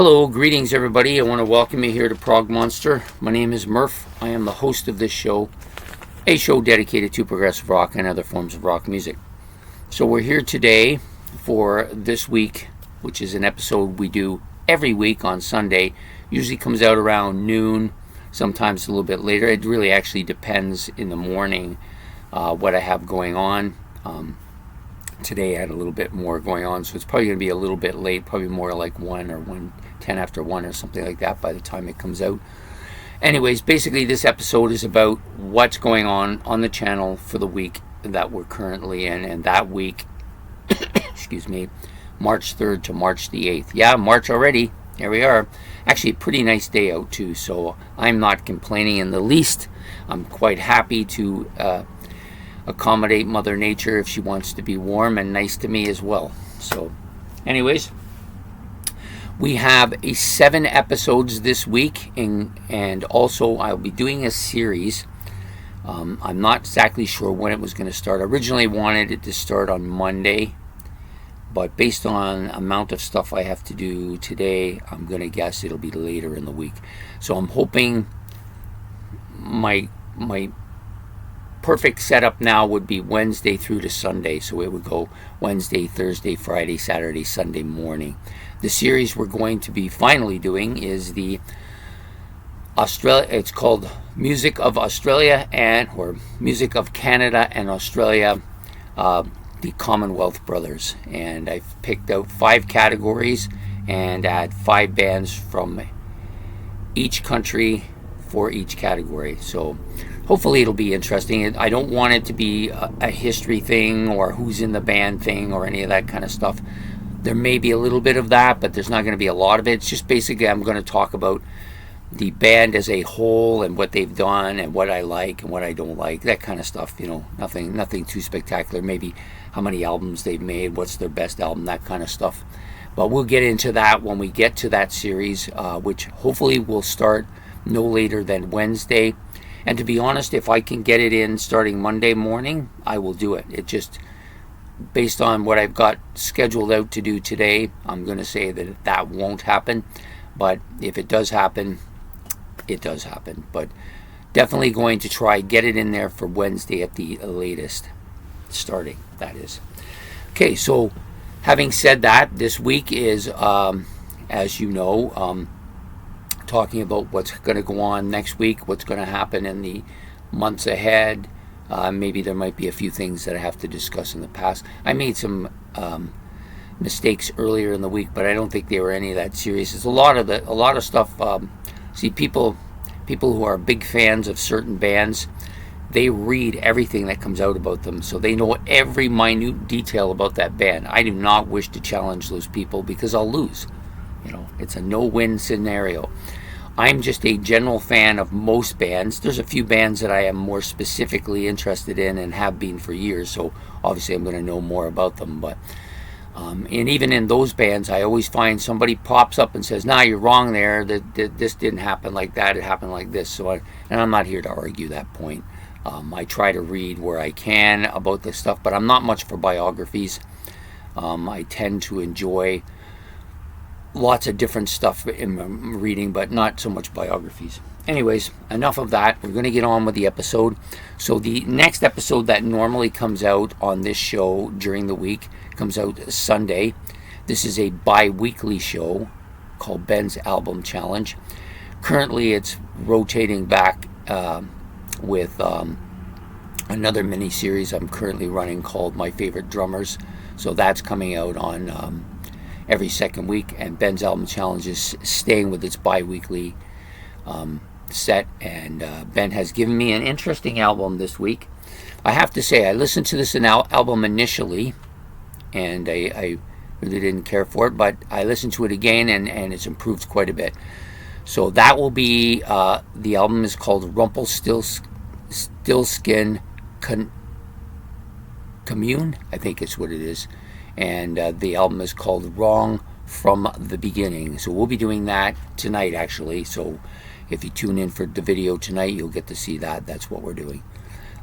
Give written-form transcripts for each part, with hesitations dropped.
Hello, greetings everybody. I want to welcome you here to Prog Monster. My name is Murph. I am the host of this show, a show dedicated to progressive rock and other forms of rock music. So we're here today for this week, which is an episode we do every week on Sunday. Usually comes out around noon, sometimes a little bit later. It really actually depends in the morning what I have going on. Today I had a little bit more going on, so it's probably going to be a little bit late, probably more like 1 or 10 after 1 or something like that by the time it comes out. Anyways, basically this episode is about what's going on the channel for the week that we're currently in, and that week, excuse me, March 3rd to March the 8th. Yeah, March already. Here we are. Actually, a pretty nice day out too, so I'm not complaining in the least. I'm quite happy to accommodate Mother Nature if she wants to be warm and nice to me as well. So anyways, we have 7 episodes this week, and also I'll be doing a series. I'm not exactly sure when it was going to start. I originally wanted it to start on Monday, but based on amount of stuff I have to do today, I'm going to guess it'll be later in the week. So I'm hoping my perfect setup now would be Wednesday through to Sunday. So it would go Wednesday, Thursday, Friday, Saturday, Sunday morning. The series we're going to be finally doing is the it's called Music of Australia or Music of Canada and Australia, the Commonwealth Brothers. And I've picked out 5 categories and add 5 bands from each country for each category. So hopefully it'll be interesting. I don't want it to be a history thing or who's in the band thing or any of that kind of stuff. There may be a little bit of that, but there's not going to be a lot of it. It's just basically I'm going to talk about the band as a whole and what they've done and what I like and what I don't like, that kind of stuff. You know, nothing too spectacular. Maybe how many albums they've made, what's their best album, that kind of stuff. But we'll get into that when we get to that series, which hopefully will start no later than Wednesday. And to be honest, if I can get it in starting Monday morning, I will do it. It just, based on what I've got scheduled out to do today, I'm going to say that won't happen. But if it does happen, it does happen. But definitely going to try get it in there for Wednesday at the latest, starting, that is. Okay, so having said that, this week is, as you know, talking about what's going to go on next week, what's going to happen in the months ahead. Maybe there might be a few things that I have to discuss in the past. I made some mistakes earlier in the week, but I don't think they were any of that serious. It's a lot of stuff. See, people who are big fans of certain bands, they read everything that comes out about them, so they know every minute detail about that band. I do not wish to challenge those people because I'll lose. You know, it's a no-win scenario. I'm just a general fan of most bands. There's a few bands that I am more specifically interested in and have been for years, so obviously I'm going to know more about them. But and even in those bands, I always find somebody pops up and says, "Nah, you're wrong there. This didn't happen like that. It happened like this." So, and I'm not here to argue that point. I try to read where I can about this stuff, but I'm not much for biographies. I tend to enjoy lots of different stuff in reading, but not so much biographies. Anyways, enough of that. We're going to get on with the episode. So the next episode that normally comes out on this show during the week comes out Sunday. This is a bi-weekly show called Ben's Album Challenge. Currently it's rotating back with another mini-series I'm currently running called My Favorite Drummers. So that's coming out on every second week, and Ben's Album Challenge is staying with its bi-weekly set. And Ben has given me an interesting album this week. I have to say, I listened to this album initially, and I really didn't care for it, but I listened to it again, and it's improved quite a bit. So that will be, the album is called Rumpelstiltskin Commune, I think it's what it is. And the album is called Wrong from the Beginning. So we'll be doing that tonight, actually. So if you tune in for the video tonight, you'll get to see that. That's what we're doing.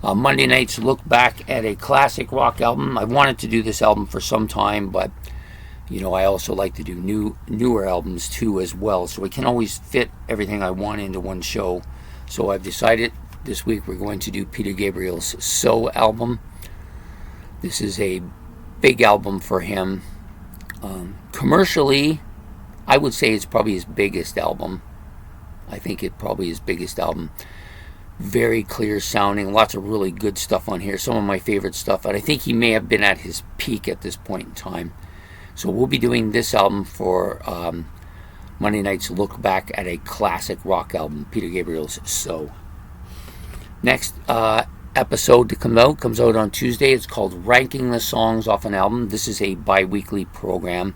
Monday nights look back at a classic rock album. I wanted to do this album for some time, but I also like to do newer albums too as well, so I can always fit everything I want into one show. So I've decided this week we're going to do Peter Gabriel's So album. This is a big album for him. Commercially, I would say it's probably his biggest album. I think it probably his biggest album. Very clear sounding, lots of really good stuff on here, some of my favorite stuff, and I think he may have been at his peak at this point in time. So we'll be doing this album for Monday night's look back at a classic rock album, Peter Gabriel's So. Next episode to comes out on Tuesday. It's called Ranking the Songs Off an Album. This is a bi-weekly program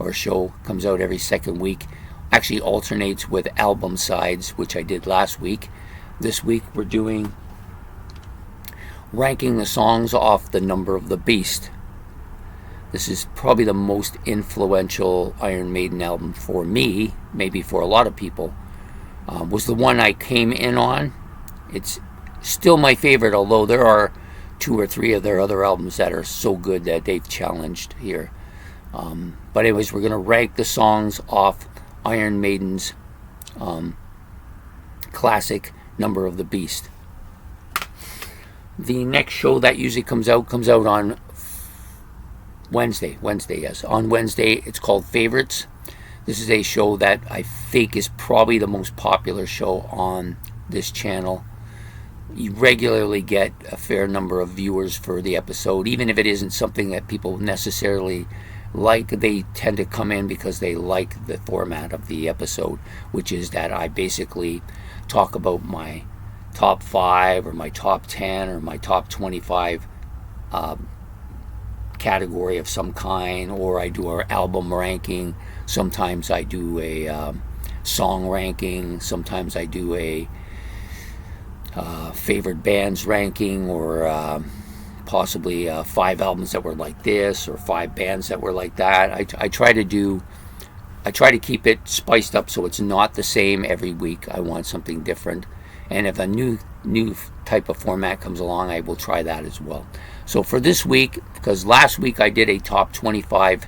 or show. Comes out every second week. Actually alternates with album sides, which I did last week. This week we're doing ranking the songs off the Number of the Beast. This is probably the most influential Iron Maiden album for me, maybe for a lot of people. Was the one I came in on. It's still my favorite, although there are 2 or 3 of their other albums that are so good that they've challenged here. But anyways, we're going to rank the songs off Iron Maiden's classic Number of the Beast. The next show that usually comes out on Wednesday, yes. On Wednesday, it's called Favorites. This is a show that I think is probably the most popular show on this channel. You regularly get a fair number of viewers for the episode, even if it isn't something that people necessarily like. They tend to come in because they like the format of the episode, which is that I basically talk about my top 5 or my top 10 or my top 25 category of some kind, or I do our album ranking. Sometimes I do a song ranking. Sometimes I do a favorite bands ranking, or possibly 5 albums that were like this, or 5 bands that were like that. I try to keep it spiced up so it's not the same every week. I want something different, and if a new type of format comes along, I will try that as well. So for this week, because last week I did a top 25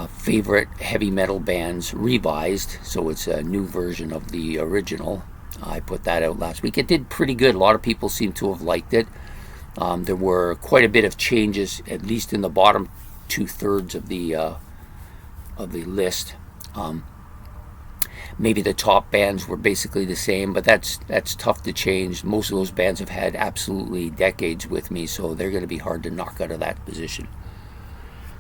favorite heavy metal bands revised, so it's a new version of the original. I put that out last week. It did pretty good. A lot of people seem to have liked it. There were quite a bit of changes, at least in the bottom 2/3 of the list. Maybe the top bands were basically the same, but that's tough to change. Most of those bands have had absolutely decades with me, so they're going to be hard to knock out of that position.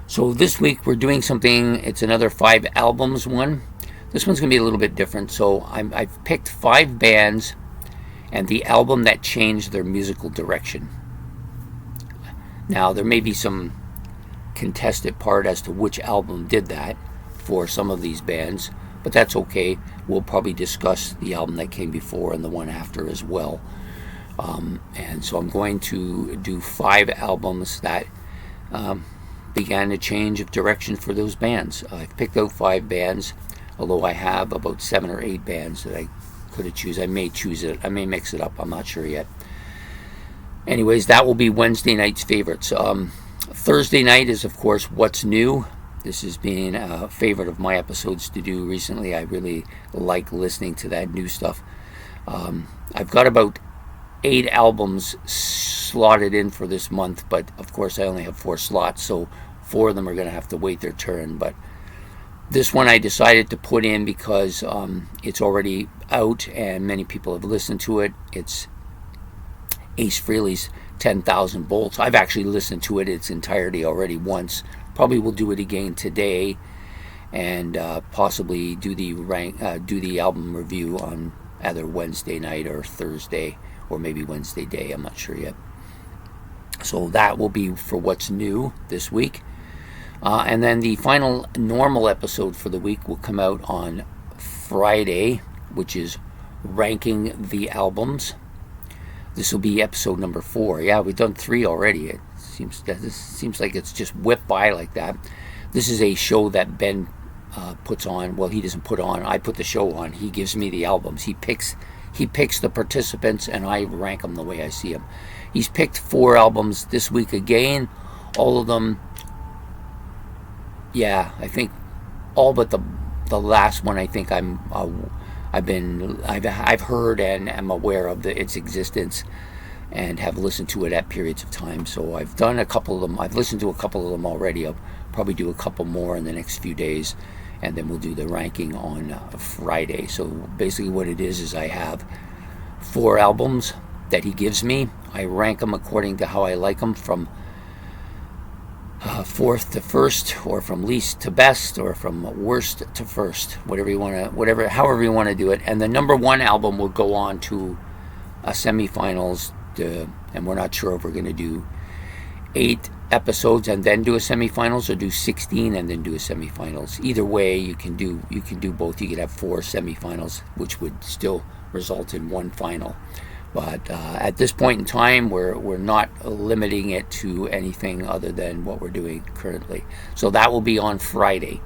So this week we're doing something. It's another 5 albums one. This one's going to be a little bit different. So I've picked 5 bands and the album that changed their musical direction. Now, there may be some contested part as to which album did that for some of these bands, but that's okay. We'll probably discuss the album that came before and the one after as well. And so I'm going to do 5 albums that began a change of direction for those bands. I've picked out 5 bands, although I have about 7 or 8 bands that I could have choose. I may choose it. I may mix it up. I'm not sure yet. Anyways, that will be Wednesday night's favorites. Thursday night is, of course, What's New. This has been a favorite of my episodes to do recently. I really like listening to that new stuff. I've got about 8 albums slotted in for this month, but of course I only have 4 slots, so 4 of them are going to have to wait their turn. But this one I decided to put in because it's already out and many people have listened to it. It's Ace Frehley's 10,000 Volts. I've actually listened to it its entirety already once. Probably will do it again today, and possibly do the album review on either Wednesday night or Thursday, or maybe Wednesday day. I'm not sure yet. So that will be for What's New this week. And then the final normal episode for the week will come out on Friday, which is Ranking the Albums. This will be episode number 4. Yeah, we've done 3 already. It seems like it's just whipped by like that. This is a show that Ben puts on. Well, he doesn't put on. I put the show on. He gives me the albums. He picks the participants, and I rank them the way I see them. He's picked 4 albums this week again. All of them Yeah, I think all but the last one. I think I've heard and am aware of its existence and have listened to it at periods of time. So I've done a couple of them. I've listened to a couple of them already. I'll probably do a couple more in the next few days, and then we'll do the ranking on Friday. So basically, what it is I have 4 albums that he gives me. I rank them according to how I like them, from fourth to first, or from least to best, or from worst to first, however you want to do it. And the number 1 album will go on to a semifinals, and we're not sure if we're going to do 8 episodes and then do a semifinals, or do 16 and then do a semifinals. Either way, you can do both. You could have 4 semifinals, which would still result in 1 final. But at this point in time, we're not limiting it to anything other than what we're doing currently. So that will be on Friday.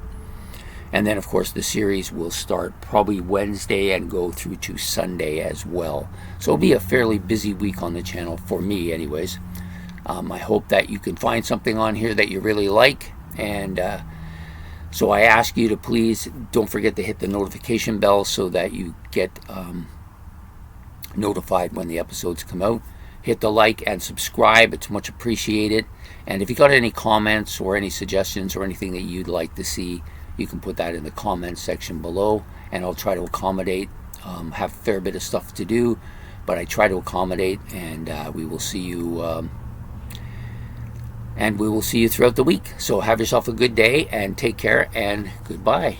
And then, of course, the series will start probably Wednesday and go through to Sunday as well. So it'll be a fairly busy week on the channel, for me anyways. I hope that you can find something on here that you really like. And so I ask you to please don't forget to hit the notification bell so that you get notified when the episodes come out. Hit the like and subscribe. It's much appreciated. And if you got any comments or any suggestions or anything that you'd like to see, you can put that in the comments section below, and I'll try to accommodate. Have a fair bit of stuff to do, but I try to accommodate, and we will see you throughout the week. So have yourself a good day and take care, and goodbye.